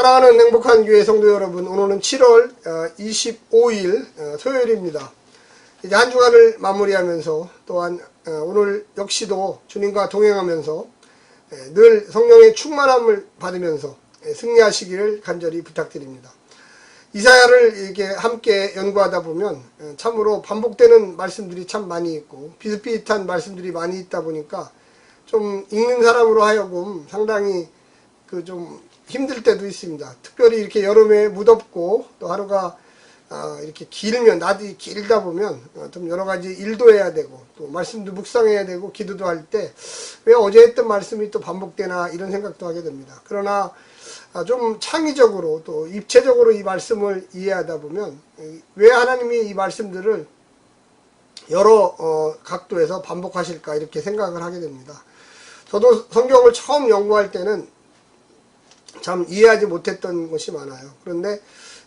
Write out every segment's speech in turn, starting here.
사랑하는 행복한 교회 성도 여러분, 오늘은 7월 25일 토요일입니다. 이제 한 주간을 마무리하면서 또한 오늘 역시도 주님과 동행하면서 늘 성령의 충만함을 받으면서 승리하시기를 간절히 부탁드립니다. 이사야를 이렇게 함께 연구하다 보면 참으로 반복되는 말씀들이 참 많이 있고 비슷비슷한 말씀들이 많이 있다 보니까 좀 읽는 사람으로 하여금 상당히 좀 힘들 때도 있습니다. 특별히 이렇게 여름에 무덥고 또 하루가 이렇게 길면, 낮이 길다 보면 좀 여러 가지 일도 해야 되고 또 말씀도 묵상해야 되고 기도도 할 때 왜 어제 했던 말씀이 또 반복되나 이런 생각도 하게 됩니다. 그러나 좀 창의적으로 또 입체적으로 이 말씀을 이해하다 보면 왜 하나님이 이 말씀들을 여러 각도에서 반복하실까 이렇게 생각을 하게 됩니다. 저도 성경을 처음 연구할 때는 참 이해하지 못했던 것이 많아요. 그런데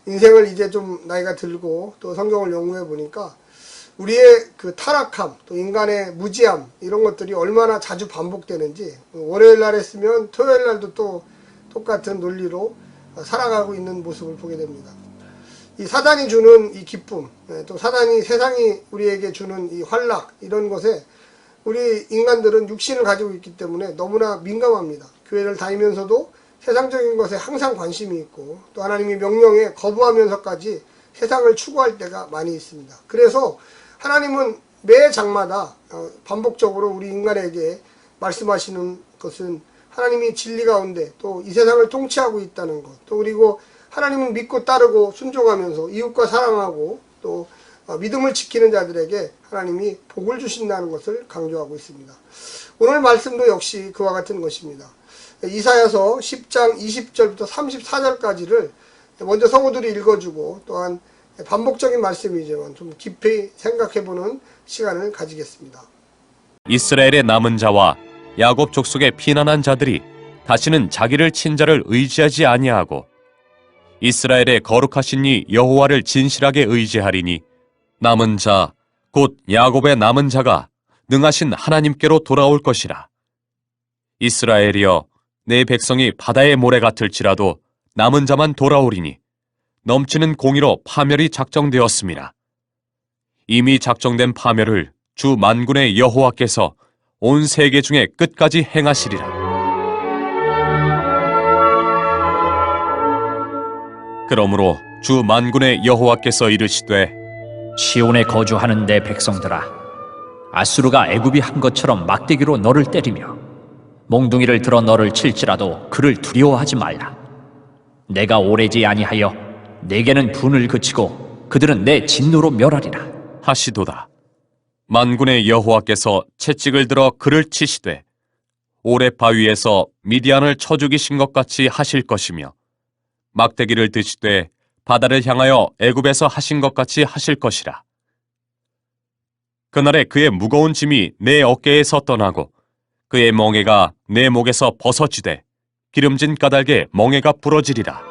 인생을 이제 좀 나이가 들고 또 성경을 연구해 보니까 우리의 그 타락함, 또 인간의 무지함 이런 것들이 얼마나 자주 반복되는지 월요일 날 했으면 토요일 날도 또 똑같은 논리로 살아가고 있는 모습을 보게 됩니다. 이 사단이 주는 이 기쁨, 또 세상이 우리에게 주는 이 환락 이런 것에 우리 인간들은 육신을 가지고 있기 때문에 너무나 민감합니다. 교회를 다니면서도 세상적인 것에 항상 관심이 있고 또 하나님의 명령에 거부하면서까지 세상을 추구할 때가 많이 있습니다. 그래서 하나님은 매 장마다 반복적으로 우리 인간에게 말씀하시는 것은 하나님이 진리 가운데 또 이 세상을 통치하고 있다는 것, 또 그리고 하나님을 믿고 따르고 순종하면서 이웃과 사랑하고 또 믿음을 지키는 자들에게 하나님이 복을 주신다는 것을 강조하고 있습니다. 오늘 말씀도 역시 그와 같은 것입니다. 이사야서 10장 20절부터 34절까지를 먼저 성우들이 읽어주고 또한 반복적인 말씀이지만 좀 깊이 생각해보는 시간을 가지겠습니다. 이스라엘의 남은 자와 야곱 족속의 피난한 자들이 다시는 자기를 친자를 의지하지 아니하고 이스라엘의 거룩하신 이 여호와를 진실하게 의지하리니 남은 자 곧 야곱의 남은 자가 능하신 하나님께로 돌아올 것이라. 이스라엘이여 내 백성이 바다의 모래 같을지라도 남은 자만 돌아오리니 넘치는 공의로 파멸이 작정되었습니다. 이미 작정된 파멸을 주 만군의 여호와께서 온 세계 중에 끝까지 행하시리라. 그러므로 주 만군의 여호와께서 이르시되 시온에 거주하는 내 백성들아, 아수르가 애굽이 한 것처럼 막대기로 너를 때리며 몽둥이를 들어 너를 칠지라도 그를 두려워하지 말라. 내가 오래지 아니하여 내게는 분을 그치고 그들은 내 진노로 멸하리라 하시도다. 만군의 여호와께서 채찍을 들어 그를 치시되 오레 바위에서 미디안을 쳐 죽이신 것 같이 하실 것이며 막대기를 드시되 바다를 향하여 애굽에서 하신 것 같이 하실 것이라. 그날에 그의 무거운 짐이 내 어깨에서 떠나고 그의 멍에가 내 목에서 벗어지되 기름진 까닭에 멍에가 부러지리라.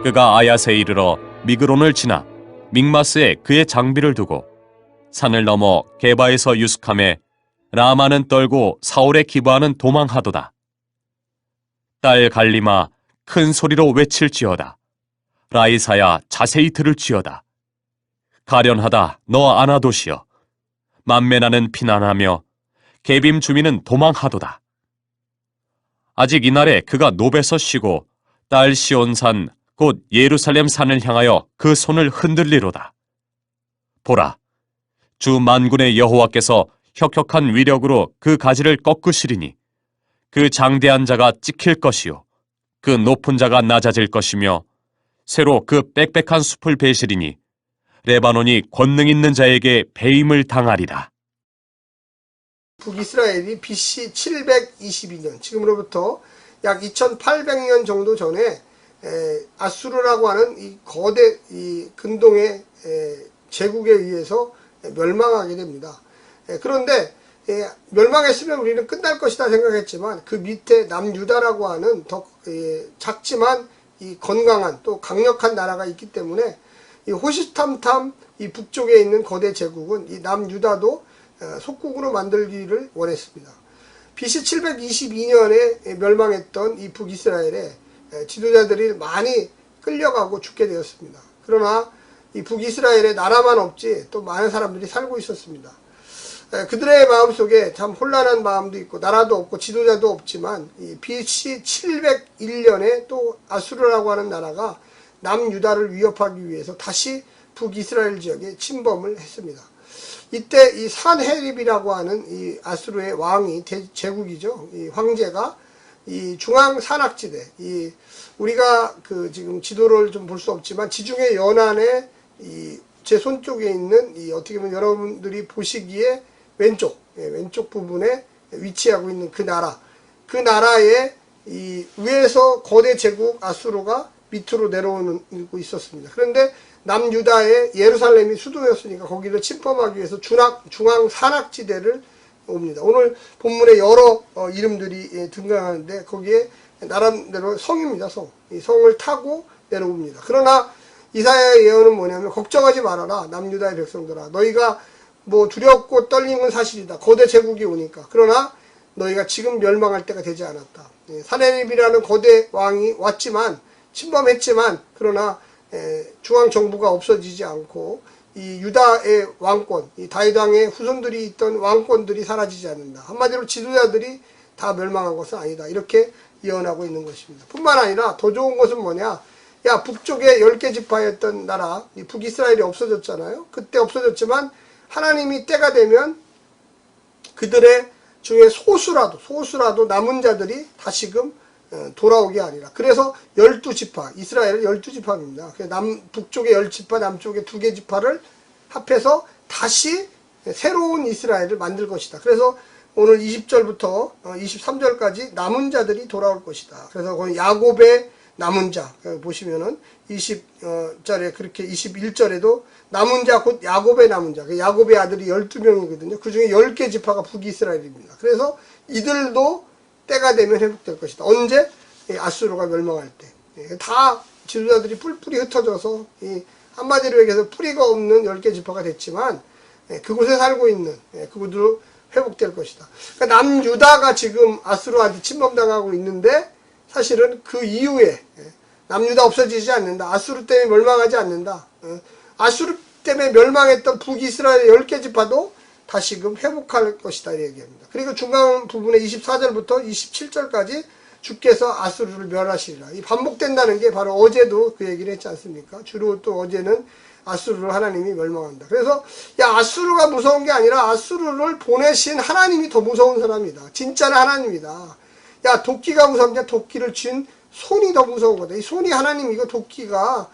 그가 아얏에 이르러 미그론을 지나 믹마스에 그의 장비를 두고 산을 넘어 게바에서 유숙함에 라마는 떨고 사울에 기부하는 도망하도다. 딸 갈리마 큰 소리로 외칠지어다. 라이사야 자세히 들을지어다. 가련하다 너 아나도시여. 만메나는 피난하며 게빔 주민은 도망하도다. 아직 이날에 그가 노베서 쉬고 딸 시온산 곧 예루살렘 산을 향하여 그 손을 흔들리로다. 보라, 주 만군의 여호와께서 혁혁한 위력으로 그 가지를 꺾으시리니 그 장대한 자가 찍힐 것이요 그 높은 자가 낮아질 것이며 새로 그 빽빽한 숲을 베시리니 레바논이 권능 있는 자에게 배임을 당하리라. 북이스라엘이 BC 722년, 지금으로부터 약 2800년 정도 전에 아수르라고 하는 이 거대 이 근동의 제국에 의해서 멸망하게 됩니다. 그런데 멸망했으면 우리는 끝날 것이다 생각했지만 그 밑에 남유다라고 하는 더 작지만 이 건강한 또 강력한 나라가 있기 때문에 이 호시탐탐 이 북쪽에 있는 거대 제국은 이 남유다도 속국으로 만들기를 원했습니다. BC 722년에 멸망했던 이 북이스라엘에 지도자들이 많이 끌려가고 죽게 되었습니다. 그러나 이 북이스라엘에 나라만 없지 또 많은 사람들이 살고 있었습니다. 그들의 마음속에 참 혼란한 마음도 있고 나라도 없고 지도자도 없지만 이 BC 701년에 또 아수르라고 하는 나라가 남유다를 위협하기 위해서 다시 북이스라엘 지역에 침범을 했습니다. 이때 이 산헤립이라고 하는 이 아수르의 왕이 제국이죠. 이 황제가 이 중앙 산악지대, 이 우리가 그 지금 지도를 좀 볼 수 없지만 지중해 연안에 이 제 손 쪽에 있는 이 어떻게 보면 여러분들이 보시기에 왼쪽 부분에 위치하고 있는 그 나라, 그 나라의 이 위에서 거대 제국 아수르가 밑으로 내려오고 있었습니다. 그런데 남유다의 예루살렘이 수도였으니까 거기를 침범하기 위해서 중앙 산악지대를 옵니다. 오늘 본문에 여러 이름들이 등장하는데 거기에 나름대로 성입니다. 이 성을 타고 내려옵니다. 그러나 이사야의 예언은 뭐냐면 걱정하지 말아라 남유다의 백성들아, 너희가 뭐 두렵고 떨리는 사실이다. 거대 제국이 오니까. 그러나 너희가 지금 멸망할 때가 되지 않았다. 산헤립이라는 거대 왕이 왔지만 침범했지만 그러나 중앙 정부가 없어지지 않고 이 유다의 왕권, 이 다윗 왕의 후손들이 있던 왕권들이 사라지지 않는다. 한마디로 지도자들이 다 멸망한 것은 아니다. 이렇게 예언하고 있는 것입니다. 뿐만 아니라 더 좋은 것은 뭐냐? 야, 북쪽에 10개 지파였던 나라, 이 북이스라엘이 없어졌잖아요. 그때 없어졌지만 하나님이 때가 되면 그들의 중에 소수라도 남은 자들이 다시금 돌아오게 하리라. 그래서 12지파, 이스라엘은 12지파입니다. 북쪽에 10지파, 남쪽에 2개 지파를 합해서 다시 새로운 이스라엘을 만들 것이다. 그래서 오늘 20절부터 23절까지 남은 자들이 돌아올 것이다. 그래서 거기 야곱의 남은 자 보시면은 20절에 그렇게 21절에도 남은 자 곧 야곱의 남은 자, 야곱의 아들이 12명이거든요. 그 중에 10개 지파가 북이스라엘입니다. 그래서 이들도 때가 되면 회복될 것이다. 언제? 아수르가 멸망할 때. 다 지도자들이 뿔뿔이 흩어져서 한마디로 얘기해서 뿌리가 없는 10개 지파가 됐지만 그곳에 살고 있는 그곳으로 회복될 것이다. 그러니까 남유다가 지금 아수르한테 침범당하고 있는데 사실은 그 이후에 남유다 없어지지 않는다. 아수르 때문에 멸망하지 않는다. 아수르 때문에 멸망했던 북이스라엘의 10개 지파도 다시금 회복할 것이다 이 얘기합니다. 그리고 중간 부분에 24절부터 27절까지 주께서 아수르를 멸하시리라. 이 반복된다는 게 바로 어제도 그 얘기를 했지 않습니까? 주로 또 어제는 아수르를 하나님이 멸망한다. 그래서 야, 아수르가 무서운 게 아니라 아수르를 보내신 하나님이 더 무서운 사람이다. 진짜는 하나님이다. 야, 도끼가 무섭냐? 도끼를 쥔 손이 더 무서운 거다. 이 손이 하나님이고 도끼가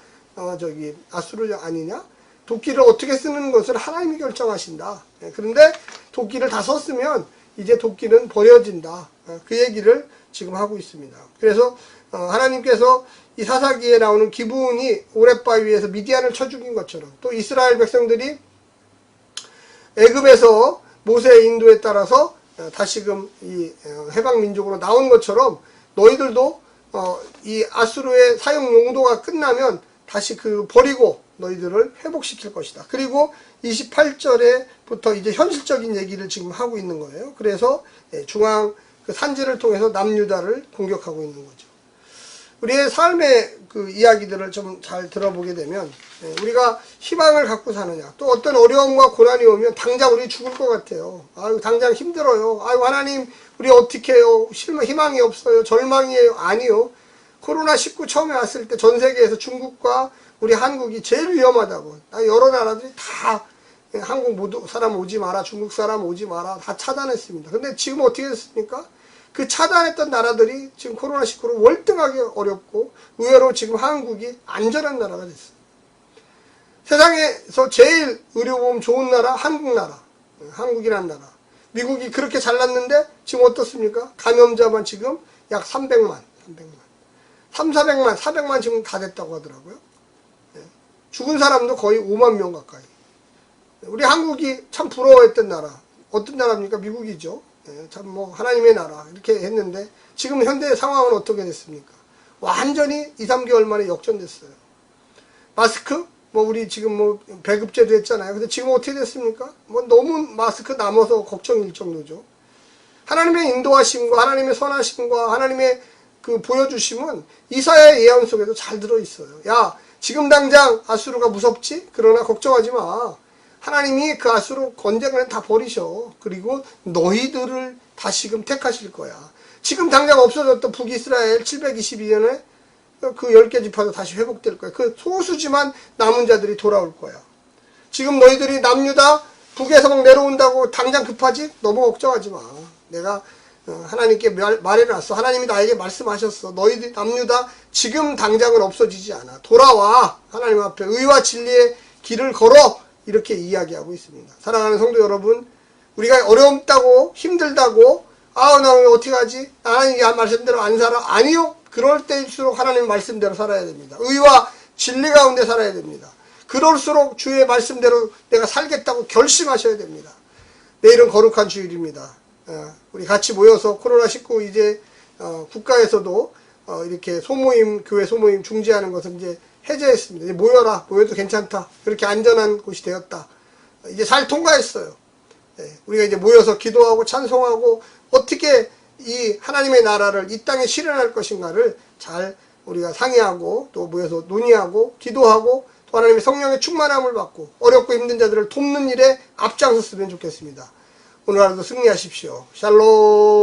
아수르 아니냐? 도끼를 어떻게 쓰는 것을 하나님이 결정하신다. 그런데 도끼를 다 썼으면 이제 도끼는 버려진다. 그 얘기를 지금 하고 있습니다. 그래서 하나님께서 이 사사기에 나오는 기브온이 오랫바위 위에서 미디안을 쳐 죽인 것처럼 또 이스라엘 백성들이 애굽에서 모세의 인도에 따라서 다시금 이 해방 민족으로 나온 것처럼 너희들도 이 아수르의 사용 용도가 끝나면 다시 그 버리고 너희들을 회복시킬 것이다. 그리고 28절에부터 이제 현실적인 얘기를 지금 하고 있는 거예요. 그래서 중앙 그 산지를 통해서 남유다를 공격하고 있는 거죠. 우리의 삶의 그 이야기들을 좀 잘 들어보게 되면 우리가 희망을 갖고 사느냐, 또 어떤 어려움과 고난이 오면 당장 우리 죽을 것 같아요. 아유, 당장 힘들어요. 아유, 하나님 우리 어떻게 해요? 희망이 없어요. 절망이에요. 아니요. 코로나19 처음에 왔을 때 전 세계에서 중국과 우리 한국이 제일 위험하다고. 여러 나라들이 다 한국 사람 오지 마라, 중국 사람 오지 마라 다 차단했습니다. 근데 지금 어떻게 됐습니까? 그 차단했던 나라들이 지금 코로나19로 월등하게 어렵고 의외로 지금 한국이 안전한 나라가 됐어요. 세상에서 제일 의료보험 좋은 나라 한국 나라, 한국이라는 나라. 미국이 그렇게 잘났는데 지금 어떻습니까? 감염자만 지금 약 300만 400만 지금 다 됐다고 하더라고요. 죽은 사람도 거의 5만 명 가까이. 우리 한국이 참 부러워했던 나라. 어떤 나라입니까? 미국이죠. 참 뭐 하나님의 나라 이렇게 했는데 지금 현대의 상황은 어떻게 됐습니까? 완전히 2, 3개월 만에 역전됐어요. 마스크 뭐 우리 지금 뭐 배급제도 했잖아요. 근데 지금 어떻게 됐습니까? 뭐 너무 마스크 남아서 걱정일 정도죠. 하나님의 인도하심과 하나님의 선하심과 하나님의 그 보여주심은 이사야의 예언 속에도 잘 들어있어요. 야, 지금 당장 아수르가 무섭지? 그러나 걱정하지 마. 하나님이 그 아수르 권쟁을 다 버리셔. 그리고 너희들을 다시금 택하실 거야. 지금 당장 없어졌던 북이스라엘 722년에 그 10개 지파도 다시 회복될 거야. 그 소수지만 남은 자들이 돌아올 거야. 지금 너희들이 남유다 북에서 막 내려온다고 당장 급하지? 너무 걱정하지 마. 내가 하나님께 말해놨어. 하나님이 나에게 말씀하셨어. 너희들 남유다 지금 당장은 없어지지 않아. 돌아와. 하나님 앞에 의와 진리의 길을 걸어. 이렇게 이야기하고 있습니다. 사랑하는 성도 여러분, 우리가 어렵다고 힘들다고 나 어떻게 하지? 하나님 말씀대로 안 살아? 아니요. 그럴 때일수록 하나님 말씀대로 살아야 됩니다. 의와 진리 가운데 살아야 됩니다. 그럴수록 주의 말씀대로 내가 살겠다고 결심하셔야 됩니다. 내일은 거룩한 주일입니다. 우리 같이 모여서 코로나19 이제 국가에서도 이렇게 소모임, 교회 소모임 중지하는 것을 이제 해제했습니다. 이제 모여도 괜찮다. 그렇게 안전한 곳이 되었다. 이제 잘 통과했어요. 우리가 이제 모여서 기도하고 찬송하고 어떻게 이 하나님의 나라를 이 땅에 실현할 것인가를 잘 우리가 상의하고 또 모여서 논의하고 기도하고 또 하나님의 성령의 충만함을 받고 어렵고 힘든 자들을 돕는 일에 앞장섰으면 좋겠습니다. 오늘 하루도 승리하십시오. 샬롬.